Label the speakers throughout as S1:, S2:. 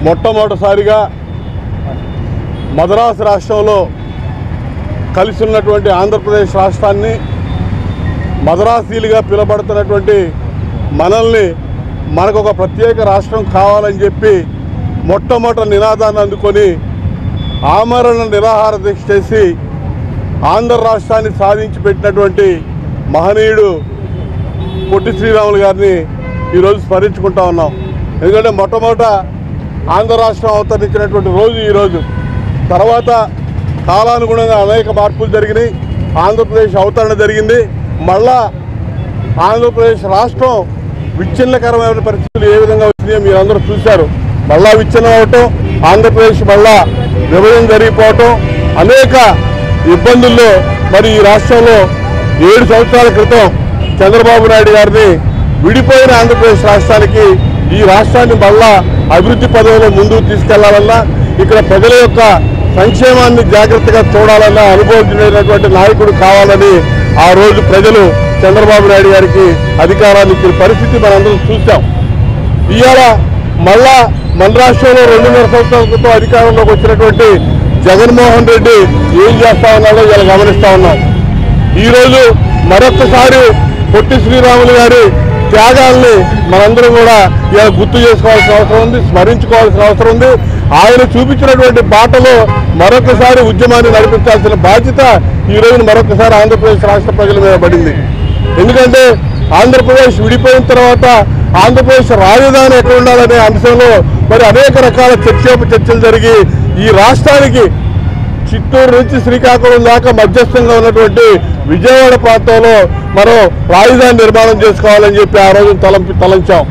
S1: మొట్టమొదటిసారిగా మద్రాసు రాష్ట్రంలో కలిసి ఉన్నటువంటి ఆంధ్రప్రదేశ్ రాష్ట్రాన్ని మద్రాసీలుగా పిలువబడుతున్నటువంటి మనల్ని మనకు ఒక ప్రత్యేక రాష్ట్రం కావాలని చెప్పి మొట్టమొదటి నినాదాన్ని అందుకొని ఆమరణ నిరాహార దీక్ష చేసి ఆంధ్ర రాష్ట్రాన్ని సాధించి పెట్టినటువంటి మహనీయుడు పొట్టి శ్రీరాములు గారిని ఈరోజు స్మరించుకుంటా ఉన్నాం. ఎందుకంటే మొట్టమొదట ఆంధ్ర రాష్ట్రం అవతరించినటువంటి రోజు ఈరోజు. తర్వాత కాలానుగుణంగా అనేక మార్పులు జరిగినాయి. ఆంధ్రప్రదేశ్ అవతరణ జరిగింది. మళ్ళా ఆంధ్రప్రదేశ్ రాష్ట్రం విచ్ఛిన్నకరమైన పరిస్థితులు ఏ విధంగా వచ్చినాయో మీరందరూ చూశారు. మళ్ళా విచ్ఛిన్నం అవటం, ఆంధ్రప్రదేశ్ మళ్ళా విభజన జరిగిపోవటం, అనేక ఇబ్బందుల్లో మరి ఈ రాష్ట్రంలో 7 సంవత్సరాల క్రితం చంద్రబాబు నాయుడు గారిని విడిపోయిన ఆంధ్రప్రదేశ్ రాష్ట్రానికి ఈ రాష్ట్రాన్ని మళ్ళా అభివృద్ధి పదవిలో ముందుకు తీసుకెళ్లాలన్నా, ఇక్కడ ప్రజల యొక్క సంక్షేమాన్ని జాగ్రత్తగా చూడాలన్నా అనుభవించినటువంటి నాయకుడు కావాలని ఆ రోజు ప్రజలు చంద్రబాబు నాయుడు గారికి అధికారాన్ని ఇచ్చిన పరిస్థితి మనందరం చూసాం. ఇవాళ మళ్ళా మన రాష్ట్రంలో 2.5 సంవత్సరాల క్రితం అధికారంలోకి వచ్చినటువంటి జగన్మోహన్ రెడ్డి ఏం చేస్తా ఉన్నాడో ఇలా గమనిస్తా ఉన్నాం. ఈరోజు మరొక్కసారి పొట్టి శ్రీరాములు గారి త్యాగాల్ని మనందరం కూడా ఇలా గుర్తు చేసుకోవాల్సిన అవసరం ఉంది, స్మరించుకోవాల్సిన అవసరం ఉంది. ఆయన చూపించినటువంటి బాటలో మరొకసారి ఉద్యమాన్ని నడిపించాల్సిన బాధ్యత ఈరోజు మరొకసారి ఆంధ్రప్రదేశ్ రాష్ట్ర ప్రజల మీద పడింది. ఎందుకంటే ఆంధ్రప్రదేశ్ విడిపోయిన తర్వాత ఆంధ్రప్రదేశ్ రాజధాని ఎక్కడ ఉండాలనే అంశంలో మరి అనేక రకాల చర్చలు జరిగి ఈ రాష్ట్రానికి చిత్తూరు నుంచి శ్రీకాకుళం దాకా మధ్యస్థంగా ఉన్నటువంటి విజయవాడ ప్రాంతంలో మనం రాజధాని నిర్మాణం చేసుకోవాలని చెప్పి ఆ రోజు తలంచాం.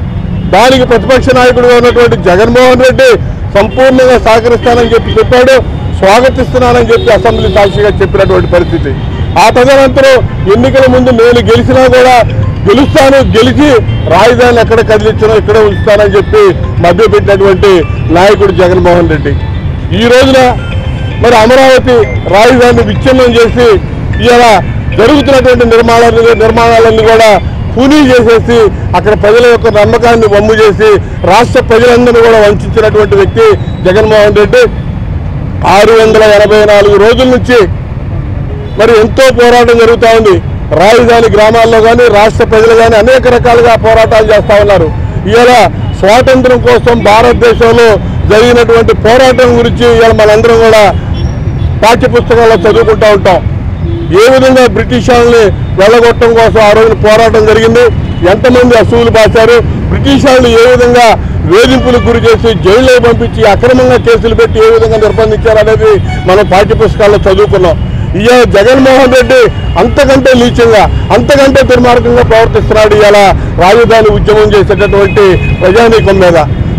S1: దానికి ప్రతిపక్ష నాయకుడిగా ఉన్నటువంటి జగన్మోహన్ రెడ్డి సంపూర్ణంగా సహకరిస్తానని చెప్పి చెప్పాడు, స్వాగతిస్తున్నానని చెప్పి అసెంబ్లీ సాక్షిగా చెప్పినటువంటి పరిస్థితి. ఆ తదనంతరం ఎన్నికల ముందు నేను గెలిచినా కూడా గెలిచి రాజధాని ఎక్కడ కదిలించినా ఇక్కడే ఉంచుతానని చెప్పి మభ్యపెట్టినటువంటి నాయకుడు జగన్మోహన్ రెడ్డి ఈ రోజున మరి అమరావతి రాజధానిని విచ్ఛిన్నం చేసి ఇలా జరుగుతున్నటువంటి నిర్మాణాలన్నీ కూడా పూనీ చేసేసి అక్కడ ప్రజల యొక్క నమ్మకాన్ని వమ్ము చేసి రాష్ట్ర ప్రజలందరినీ కూడా వంచినటువంటి వ్యక్తి జగన్మోహన్ రెడ్డి. 684 రోజుల నుంచి మరి ఎంతో పోరాటం జరుగుతూ ఉంది. రాజధాని గ్రామాల్లో కానీ రాష్ట్ర ప్రజలు కానీ అనేక రకాలుగా పోరాటాలు చేస్తూ ఉన్నారు. ఇవాళ స్వాతంత్రం కోసం భారతదేశంలో జరిగినటువంటి పోరాటం గురించి ఇవాళ మనందరం కూడా పాఠ్యపుస్తకాల్లో చదువుకుంటూ ఉంటాం. ఏ విధంగా బ్రిటిష్ వాళ్ళని వెళ్ళగొట్టడం కోసం ఆ రోజున పోరాటం జరిగింది, ఎంతమంది అసూలు బాశారు, బ్రిటిష్ వాళ్ళని ఏ విధంగా వేధింపులకు గురి చేసి జైల్లో పంపించి అక్రమంగా కేసులు పెట్టి ఏ విధంగా నిర్బంధించారనేది మనం పాఠ్యపుస్తకాల్లో చదువుకున్నాం. ఇవాళ జగన్మోహన్ రెడ్డి అంతకంటే నీచంగా అంతకంటే దుర్మార్గంగా ప్రవర్తిస్తున్నాడు. ఇవాళ రాజధాని ఉద్యమం చేసేటటువంటి ప్రజానీకం మీద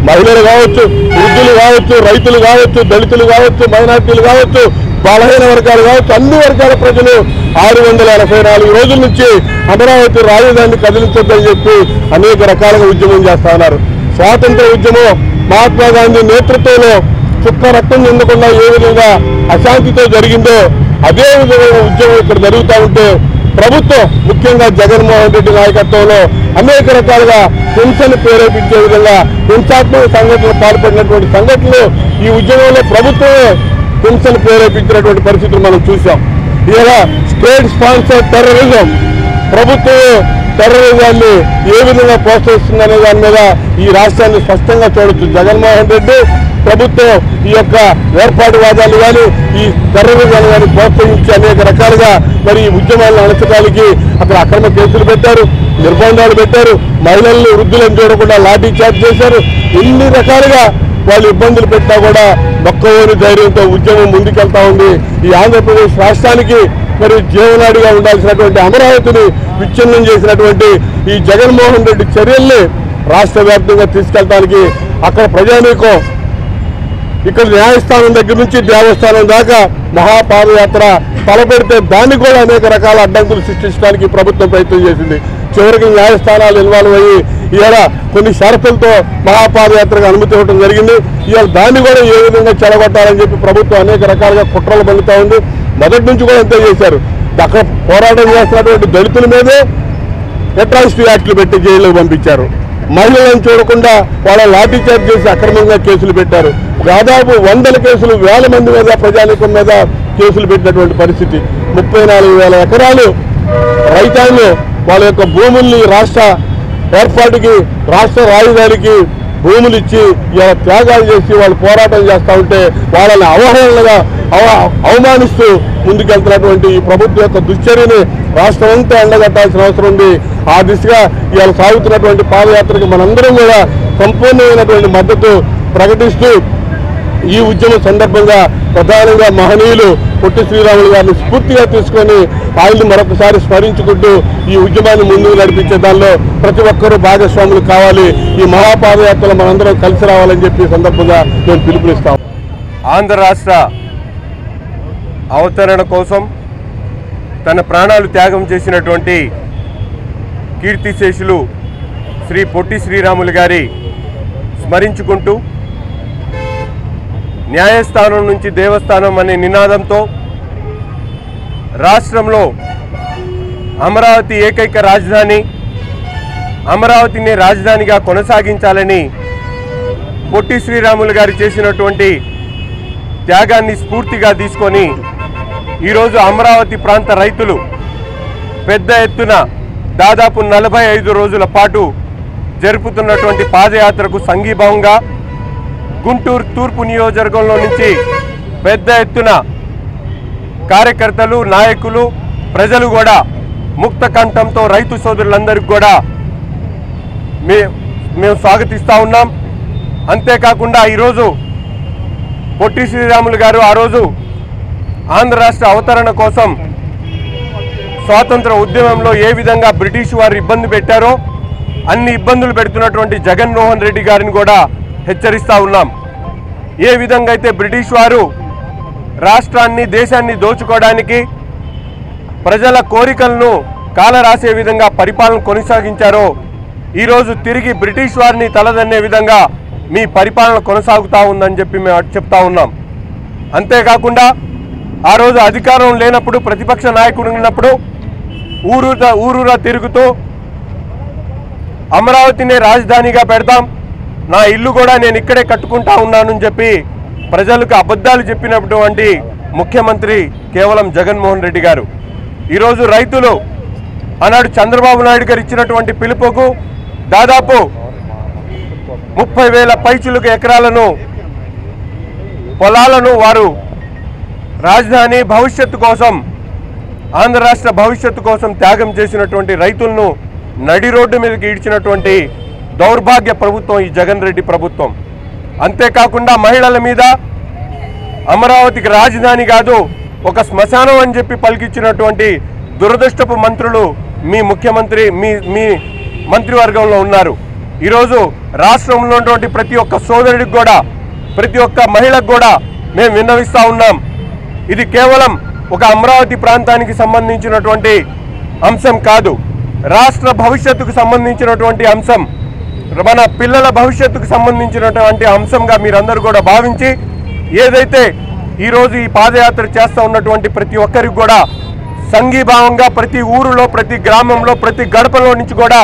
S1: మహిళలు కావచ్చు, వృద్ధులు కావచ్చు, రైతులు కావచ్చు, దళితులు కావచ్చు, మైనార్టీలు కావచ్చు, బలహీన వర్గాలు కావచ్చు, అన్ని వర్గాల ప్రజలు 684 రోజుల నుంచి అమరావతి రాజధానిని కదిలించొద్దని చెప్పి అనేక రకాలుగా ఉద్యమం చేస్తా ఉన్నారు. స్వాతంత్ర ఉద్యమం మహాత్మా గాంధీ నేతృత్వంలో చుక్క రక్తం చెందకుండా ఏ విధంగా అశాంతితో జరిగిందో అదే విధంగా ఉద్యమం ఇక్కడ జరుగుతూ ఉంటే ప్రభుత్వం ముఖ్యంగా జగన్మోహన్ రెడ్డి నాయకత్వంలో అనేక రకాలుగా హింసను ప్రేరేపించే విధంగా హింసాత్మక సంఘటనలు పాల్పడినటువంటి సంఘటనలు ఈ ఉద్యమంలో ప్రభుత్వమే హింసను ప్రేరేపించినటువంటి పరిస్థితులు మనం చూసాం. ఇలా స్టేట్ స్పాన్సర్ టెర్రరిజం, ప్రభుత్వమే టెర్రరిజాన్ని ఏ విధంగా ప్రోత్సహిస్తుందనే దాని మీద ఈ రాష్ట్రాన్ని స్పష్టంగా చూడొచ్చు. జగన్మోహన్ రెడ్డి ప్రభుత్వం ఈ యొక్క ఏర్పాటువాదాలు కానీ ఈ టెర్రరిజాన్ని కానీ ప్రోత్సహించి అనేక రకాలుగా మరి ఈ ఉద్యమాలను అణచడానికి అక్కడ అక్రమ కేసులు పెట్టారు, నిర్బంధాలు పెట్టారు, మహిళలను వృద్ధులను చూడకుండా లాఠీ చార్జ్ చేశారు. ఎన్ని రకాలుగా వాళ్ళు ఇబ్బందులు పెట్టినా కూడా మొక్కవోని ధైర్యంతో ఉద్యమం ముందుకెళ్తా ఉంది. ఈ ఆంధ్రప్రదేశ్ రాష్ట్రానికి మరి జీవనాడిగా ఉండాల్సినటువంటి అమరావతిని విచ్ఛిన్నం చేసినటువంటి ఈ జగన్మోహన్ రెడ్డి చర్యల్ని రాష్ట్ర వ్యాప్తంగా తీసుకెళ్ళడానికి అక్కడ ప్రజానీకం ఇక్కడ న్యాయస్థానం దగ్గర నుంచి దేవస్థానం దాకా మహాపాదయాత్ర తలపెడితే దాన్ని కూడా అనేక రకాల అడ్డంకులు సృష్టించడానికి ప్రభుత్వం ప్రయత్నం చేసింది. చివరికి న్యాయస్థానాలు ఇన్వాల్వ్ అయ్యి ఇవాళ కొన్ని షరతులతో మహాపాదయాత్రకు అనుమతి ఇవ్వడం జరిగింది. ఇవాళ దాన్ని కూడా ఏ విధంగా చెడగొట్టాలని చెప్పి ప్రభుత్వం అనేక రకాలుగా కుట్రలు పన్నుతూ ఉంది. మొదటి నుంచి కూడా అంతే చేశారు. అక్కడ పోరాటం చేస్తున్నటువంటి దళితుల మీదే అట్రాసిటీ యాక్ట్లు పెట్టి జైల్లోకి పంపించారు. మహిళలను చూడకుండా వాళ్ళ లాఠీచార్జ్ చేసి అక్రమంగా కేసులు పెట్టారు. దాదాపు 100 కేసులు, 1000 మంది మీద, ప్రజానీకం మీద కేసులు పెట్టినటువంటి పరిస్థితి. 34,000 ఎకరాలు రైతాంగం వాళ్ళ యొక్క భూముల్ని రాష్ట్ర ఏర్పాటుకి, రాష్ట్ర రాజధానికి భూములు ఇచ్చి ఇలా త్యాగాలు చేసి వాళ్ళు పోరాటం చేస్తూ ఉంటే వాళ్ళని అవహేళనగా అవమానిస్తూ ముందుకెళ్తున్నటువంటి ఈ ప్రభుత్వం యొక్క దుశ్చర్యని రాష్ట్రం అంతా ఎండగట్టాల్సిన అవసరం ఉంది. ఆ దిశగా ఇవాళ సాగుతున్నటువంటి పాదయాత్రకు మనందరం కూడా సంపూర్ణమైనటువంటి మద్దతు ప్రకటిస్తూ ఈ ఉద్యమం సందర్భంగా ప్రధానంగా మహనీయులు పొట్టి శ్రీరాములు గారిని స్ఫూర్తిగా తీసుకొని ఆయన్ని మరొకసారి స్మరించుకుంటూ ఈ ఉద్యమాన్ని ముందుకు నడిపించే దానిలో ప్రతి ఒక్కరూ భాగస్వాములు కావాలి. ఈ మహాపాదయాత్రలో మనందరం కలిసి రావాలని చెప్పి సందర్భంగా నేను పిలుపునిస్తాం.
S2: ఆంధ్ర రాష్ట్ర అవతరణ కోసం తన ప్రాణాలు త్యాగం చేసినటువంటి కీర్తిశేషులు శ్రీ పొట్టి శ్రీరాములు గారి స్మరించుకుంటూ న్యాయస్థానం నుంచి దేవస్థానం అనే నినాదంతో రాష్ట్రంలో అమరావతి ఏకైక రాజధాని, అమరావతిని రాజధానిగా కొనసాగించాలని పొట్టి శ్రీరాములు గారు చేసినటువంటి త్యాగాన్ని స్ఫూర్తిగా తీసుకొని ఈరోజు అమరావతి ప్రాంత రైతులు పెద్ద ఎత్తున దాదాపు 45 రోజుల పాటు జరుపుతున్నటువంటి పాదయాత్రకు సంఘీభావంగా గుంటూరు తూర్పు నియోజకవర్గంలో నుంచి పెద్ద ఎత్తున కార్యకర్తలు, నాయకులు, ప్రజలు కూడా ముక్త కంఠంతో రైతు సోదరులందరికీ కూడా మేము స్వాగతిస్తూ ఉన్నాం. అంతేకాకుండా ఈరోజు పొట్టి శ్రీరాములు గారు ఆ రోజు ఆంధ్ర రాష్ట్ర అవతరణ కోసం స్వాతంత్ర ఉద్యమంలో ఏ విధంగా బ్రిటిష్ వారు ఇబ్బంది పెట్టారో అన్ని ఇబ్బందులు పెడుతున్నటువంటి జగన్మోహన్ రెడ్డి గారిని కూడా హెచ్చరిస్తూ ఉన్నాం. ఏ విధంగా అయితే బ్రిటిష్ వారు రాష్ట్రాన్ని, దేశాన్ని దోచుకోవడానికి ప్రజల కోరికలను కాలరాసే విధంగా పరిపాలన కొనసాగించారో ఈరోజు తిరిగి బ్రిటిష్ వారిని తలదన్నే విధంగా మీ పరిపాలన కొనసాగుతూ ఉందని చెప్పి మేము చెప్తా ఉన్నాం. అంతేకాకుండా ఆ రోజు అధికారం లేనప్పుడు, ప్రతిపక్ష నాయకుడు ఉన్నప్పుడు ఊరూరా తిరుగుతూ అమరావతినే రాజధానిగా పెడతాం, నా ఇల్లు కూడా నేను ఇక్కడే కట్టుకుంటా ఉన్నానని చెప్పి ప్రజలకు అబద్ధాలు చెప్పినటువంటి ముఖ్యమంత్రి కేవలం జగన్మోహన్ రెడ్డి గారు. ఈరోజు రైతులు ఆనాడు చంద్రబాబు నాయుడు గారు ఇచ్చినటువంటి పిలుపుకు దాదాపు 30,000 పైచులకు ఎకరాలను పొలాలను వారు రాజధాని భవిష్యత్తు కోసం, ఆంధ్ర రాష్ట్ర భవిష్యత్తు కోసం త్యాగం చేసినటువంటి రైతులను నడి రోడ్డు మీదకి ఈడ్చినటువంటి దౌర్భాగ్య ప్రభుత్వం ఈ జగన్ రెడ్డి ప్రభుత్వం. అంతేకాకుండా మహిళల మీద అమరావతికి రాజధాని కాదు ఒక శ్మశానం అని చెప్పి పలికించినటువంటి దురదృష్టపు మంత్రులు మీ ముఖ్యమంత్రి, మీ మంత్రివర్గంలో ఉన్నారు. ఈరోజు రాష్ట్రంలో ఉన్నటువంటి ప్రతి ఒక్క సోదరుడికి కూడా, ప్రతి ఒక్క మహిళకు కూడా మేము విన్నవిస్తూ ఉన్నాం. ఇది కేవలం ఒక అమరావతి ప్రాంతానికి సంబంధించినటువంటి అంశం కాదు, రాష్ట్ర భవిష్యత్తుకు సంబంధించినటువంటి అంశం, మన పిల్లల భవిష్యత్తుకు సంబంధించినటువంటి అంశంగా మీరందరూ కూడా భావించి ఏదైతే ఈరోజు ఈ పాదయాత్ర చేస్తూ ఉన్నటువంటి ప్రతి ఒక్కరికి కూడా సంఘీభావంగా ప్రతి ఊరిలో, ప్రతి గ్రామంలో, ప్రతి గడపలో నుంచి కూడా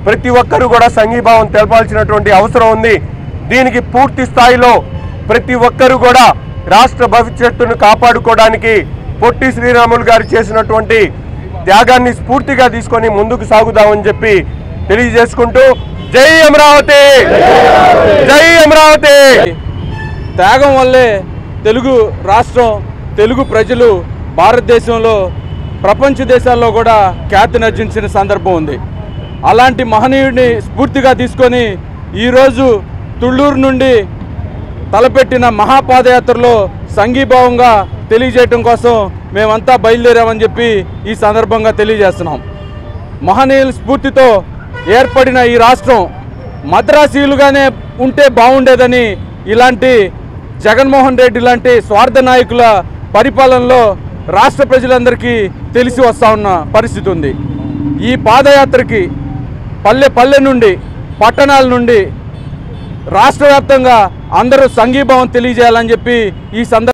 S2: ప్రతి ఒక్కరు కూడా సంఘీభావం తెలపాల్సినటువంటి అవసరం ఉంది. దీనికి పూర్తి స్థాయిలో ప్రతి ఒక్కరు కూడా రాష్ట్ర భవిష్యత్తును కాపాడుకోవడానికి పొట్టి శ్రీరాములు గారు చేసినటువంటి త్యాగాన్ని స్ఫూర్తిగా తీసుకొని ముందుకు సాగుదామని చెప్పి తెలియజేసుకుంటూ జై అమరావతి, జై అమరావతి.
S3: త్యాగం వల్లే తెలుగు రాష్ట్రం, తెలుగు ప్రజలు భారతదేశంలో, ప్రపంచ దేశాల్లో కూడా ఖ్యాతినర్జించిన సందర్భం ఉంది. అలాంటి మహనీయుడిని స్ఫూర్తిగా తీసుకొని ఈరోజు తుళ్ళూరు నుండి తలపెట్టిన మహాపాదయాత్రలో సంఘీభావంగా తెలియజేయటం కోసం మేమంతా బయలుదేరామని చెప్పి ఈ సందర్భంగా తెలియజేస్తున్నాం. మహనీయుల స్ఫూర్తితో ఏర్పడిన ఈ రాష్ట్రం మద్రాసీలుగానే ఉంటే బాగుండేదని ఇలాంటి జగన్మోహన్ రెడ్డి లాంటి స్వార్థ నాయకుల పరిపాలనలో రాష్ట్ర ప్రజలందరికీ తెలిసి వస్తూ ఉన్న పరిస్థితి ఉంది. ఈ పాదయాత్రకి పల్లె పల్లె నుండి, పట్టణాల నుండి రాష్ట్ర వ్యాప్తంగా అందరూ సంఘీభావం తెలియజేయాలని చెప్పి ఈ